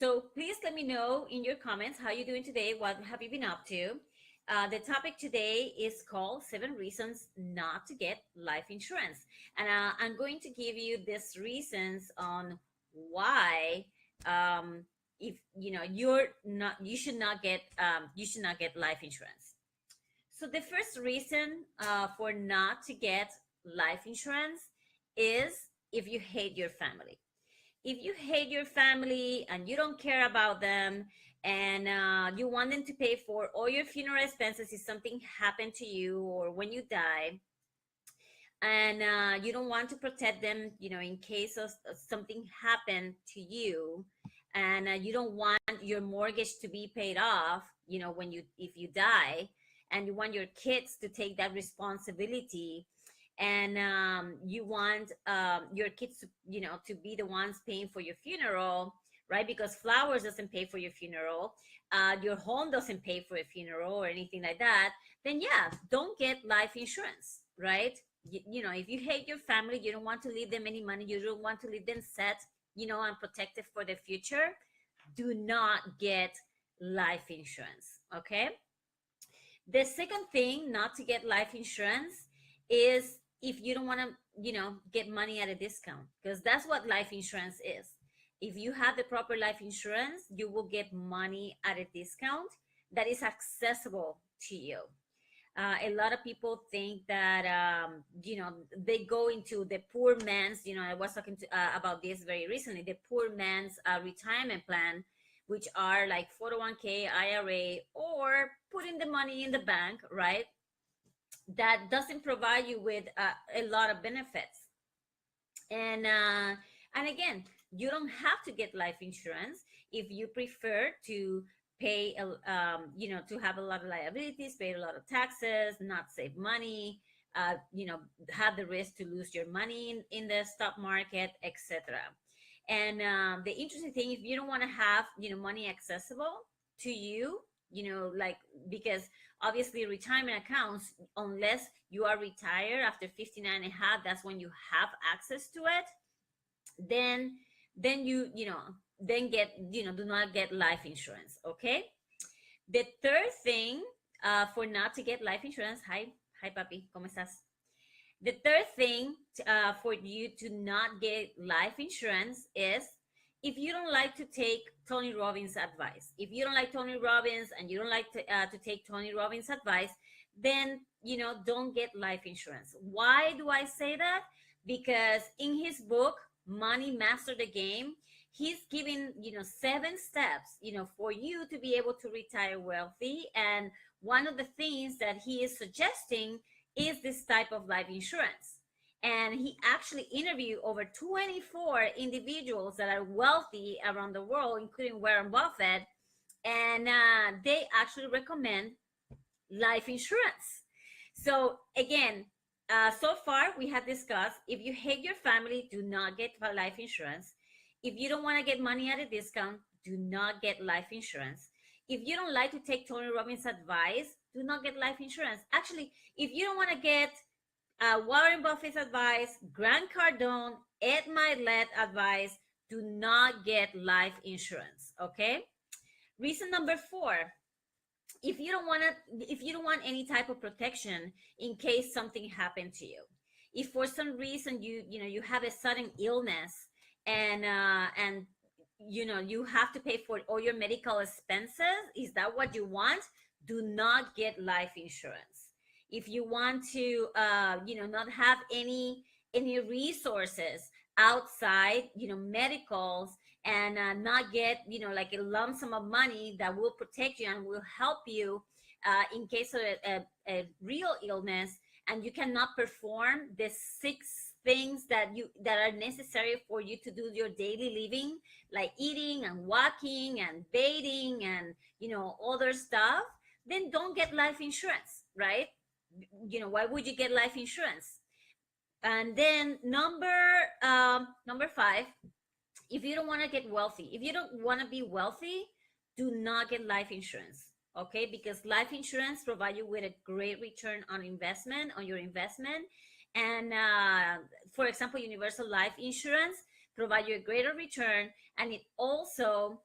So please let me know in your comments how you're doing today. What have you been up to? The topic today is called 7 reasons not to get life insurance. And I'm going to give you these reasons on why, um, if you should not get life insurance. So the first reason for not to get life insurance is if you hate your family. If you hate your family and you don't care about them, and you want them to pay for all your funeral expenses if something happened to you or when you die, and you don't want to protect them, in case of something happened to you, and you don't want your mortgage to be paid off, when you if you die, and you want your kids to take that responsibility, and you want your kids to, to be the ones paying for your funeral, right? Because flowers doesn't pay for your funeral, your home doesn't pay for a funeral or anything like that, then yeah, don't get life insurance, right? If you hate your family, you don't want to leave them any money, you don't want to leave them set, and protected for the future, do not get life insurance. Okay. The second thing not to get life insurance is if you don't want to, get money at a discount, because that's what life insurance is. If you have the proper life insurance, you will get money at a discount that is accessible to you. A lot of people think that they go into the poor man's, I was talking about this very recently, the poor man's retirement plan, which are like 401k, IRA, or putting the money in the bank, right? That doesn't provide you with a lot of benefits. And again, you don't have to get life insurance if you prefer to pay to have a lot of liabilities, pay a lot of taxes, not save money, have the risk to lose your money in the stock market, etc. And the interesting thing, if you don't want to have money accessible to you, like, because obviously retirement accounts, unless you are retired after 59 and a half, that's when you have access to it. Then then get, do not get life insurance. Okay. The third thing for not to get life insurance, hi papi, ¿cómo estás? The third thing for you to not get life insurance is if you don't like to take Tony Robbins advice. If you don't like Tony Robbins and you don't like to take Tony Robbins advice, then don't get life insurance. Why do I say that? Because in his book Money Master the Game, he's giving 7 steps for you to be able to retire wealthy. And one of the things that he is suggesting is this type of life insurance. And he actually interviewed over 24 individuals that are wealthy around the world, including Warren Buffett, and they actually recommend life insurance. So again, so far we have discussed, if you hate your family, do not get life insurance. If you don't want to get money at a discount, do not get life insurance. If you don't like to take Tony Robbins advice, do not get life insurance. Actually, if you don't want to get Warren Buffett's advice, Grant Cardone, Ed Milet advice, do not get life insurance. Okay. Reason number 4, if you don't want any type of protection in case something happened to you, if for some reason you have a sudden illness, and you have to pay for all your medical expenses, is that what you want? Do not get life insurance. If you want to not have any resources outside medicals, and not get like a lump sum of money that will protect you and will help you in case of a real illness, and you cannot perform the 6 things that are necessary for you to do your daily living, like eating and walking and bathing and other stuff, then don't get life insurance, right? Why would you get life insurance? And then number 5, if you don't want to get wealthy, if you don't want to be wealthy, do not get life insurance. Okay. Because life insurance provide you with a great return on your investment. And for example, universal life insurance provide you a greater return, and it also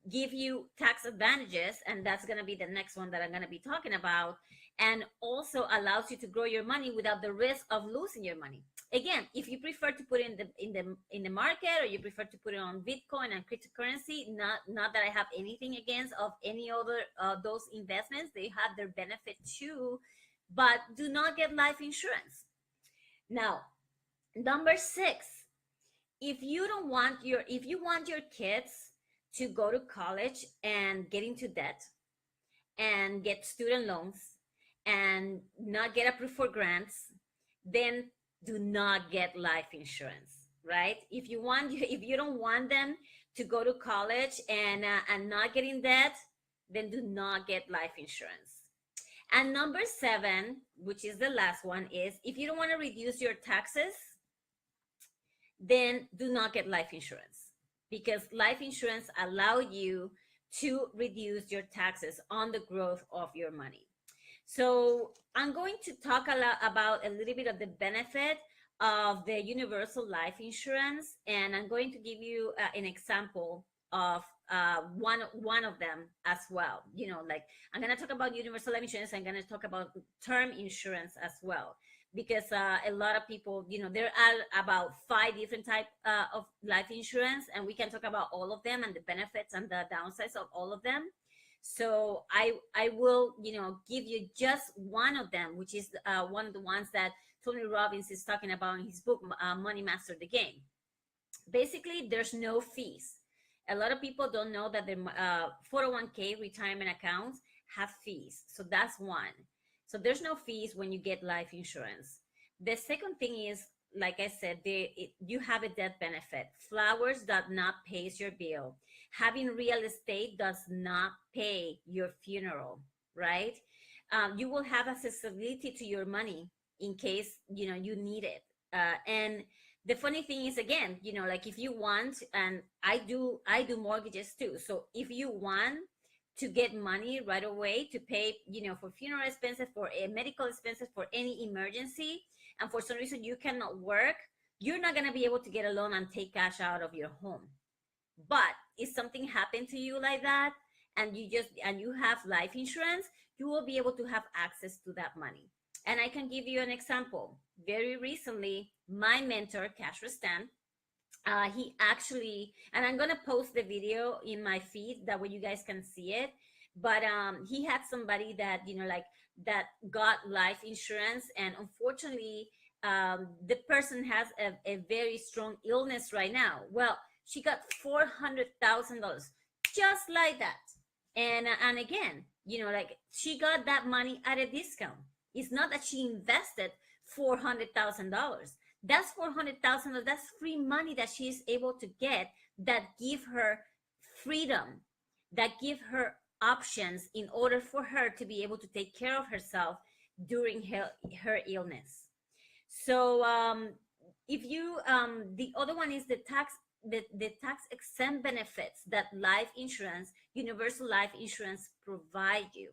give you tax advantages, and that's going to be the next one that I'm going to be talking about, and also allows you to grow your money without the risk of losing your money. Again, if you prefer to put it in the market, or you prefer to put it on Bitcoin and cryptocurrency, not that I have anything against of any other those investments, they have their benefit too, but do not get life insurance. Now, number 6, if you want your kids to go to college and get into debt and get student loans and not get approved for grants, then do not get life insurance, right? If you don't want them to go to college and not get in debt, then do not get life insurance. And number 7, which is the last one, is if you don't want to reduce your taxes, then do not get life insurance, because life insurance allow you to reduce your taxes on the growth of your money. So I'm going to talk about a little bit of the benefit of the universal life insurance, and I'm going to give you an example of one of them as well. Like, I'm going to talk about universal life insurance. I'm going to talk about term insurance as well, because a lot of people, there are about 5 different type of life insurance, and we can talk about all of them and the benefits and the downsides of all of them. So I will give you just one of them, which is one of the ones that Tony Robbins is talking about in his book, Money Master the Game. Basically, there's no fees. A lot of people don't know that the 401k retirement accounts have fees. So that's one. So there's no fees when you get life insurance. The second thing is, like I said, you have a death benefit. Flowers does not pay your bill. Having real estate does not pay your funeral, right? You will have accessibility to your money in case you need it. And the funny thing is, again, like, if you want, and I do mortgages too. So if you want to get money right away to pay, for funeral expenses, for medical expenses, for any emergency, and for some reason you cannot work, you're not going to be able to get a loan and take cash out of your home. But if something happened to you like that, and you have life insurance, you will be able to have access to that money. And I can give you an example. Very recently, my mentor, Cash Stan, he actually, and I'm gonna post the video in my feed, that way you guys can see it. But he had somebody that that got life insurance, and unfortunately, the person has a very strong illness right now. Well, she got $400,000 just like that, and again, like, she got that money at a discount. It's not that she invested $400,000. That's $400,000. That's free money that she is able to get, that give her freedom, that give her options in order for her to be able to take care of herself during her illness. So if you the other one is the tax exempt benefits that universal life insurance provide you.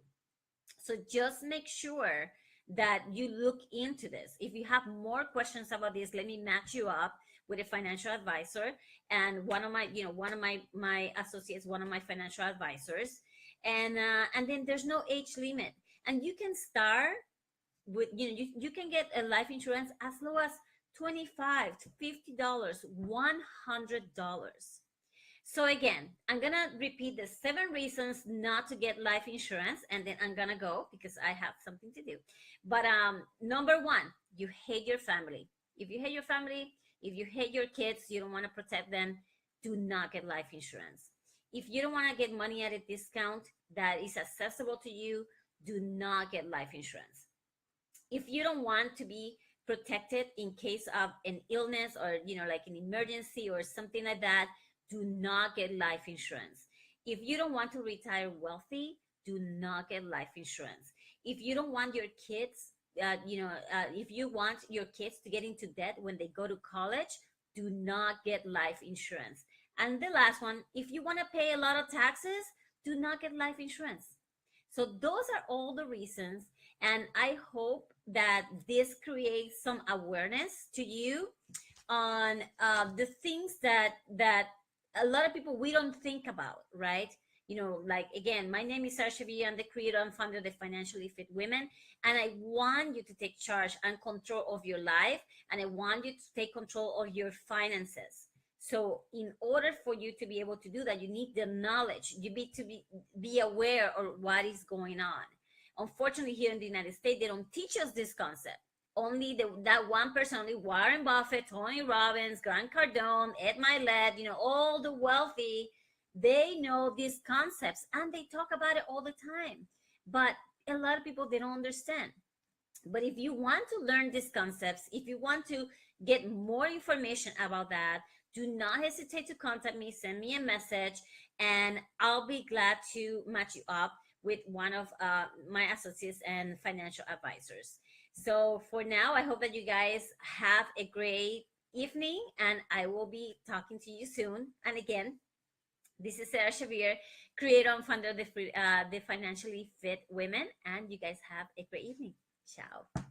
So just make sure that you look into this. If you have more questions about this, let me match you up with a financial advisor, and one of my associates, one of my financial advisors, and then there's no age limit, and you can start with you can get a life insurance as low as $25 to $50, $100. So again, I'm gonna repeat the 7 reasons not to get life insurance, and then I'm gonna go because I have something to do. But number 1, you hate your family. If you hate your family, if you hate your kids, you don't want to protect them, do not get life insurance. If you don't want to get money at a discount that is accessible to you, do not get life insurance. If you don't want to be protected in case of an illness, or like an emergency or something like that, do not get life insurance. If you don't want to retire wealthy, do not get life insurance. If you don't want your kids, if you want your kids to get into debt when they go to college, do not get life insurance. And the last one, if you want to pay a lot of taxes, do not get life insurance. So those are all the reasons, and I hope that this creates some awareness to you on the things that a lot of people we don't think about, right? You know, like again, my name is Sarah Xavier. I'm the creator and founder of the Financially Fit Women, and I want you to take charge and control of your life, and I want you to take control of your finances. So, in order for you to be able to do that, you need the knowledge. You need to be aware of what is going on. Unfortunately, here in the United States, they don't teach us this concept. Only that one person, only Warren Buffett, Tony Robbins, Grant Cardone, Ed Milet, you know, all the wealthy, they know these concepts and they talk about it all the time. But a lot of people, they don't understand. But if you want to learn these concepts, if you want to get more information about that, do not hesitate to contact me, send me a message, and I'll be glad to match you up with one of my associates and financial advisors. So for now, I hope that you guys have a great evening, and I will be talking to you soon. And again, this is Sarah Xavier, creator and founder of the Financially Fit Women, and you guys have a great evening. Ciao.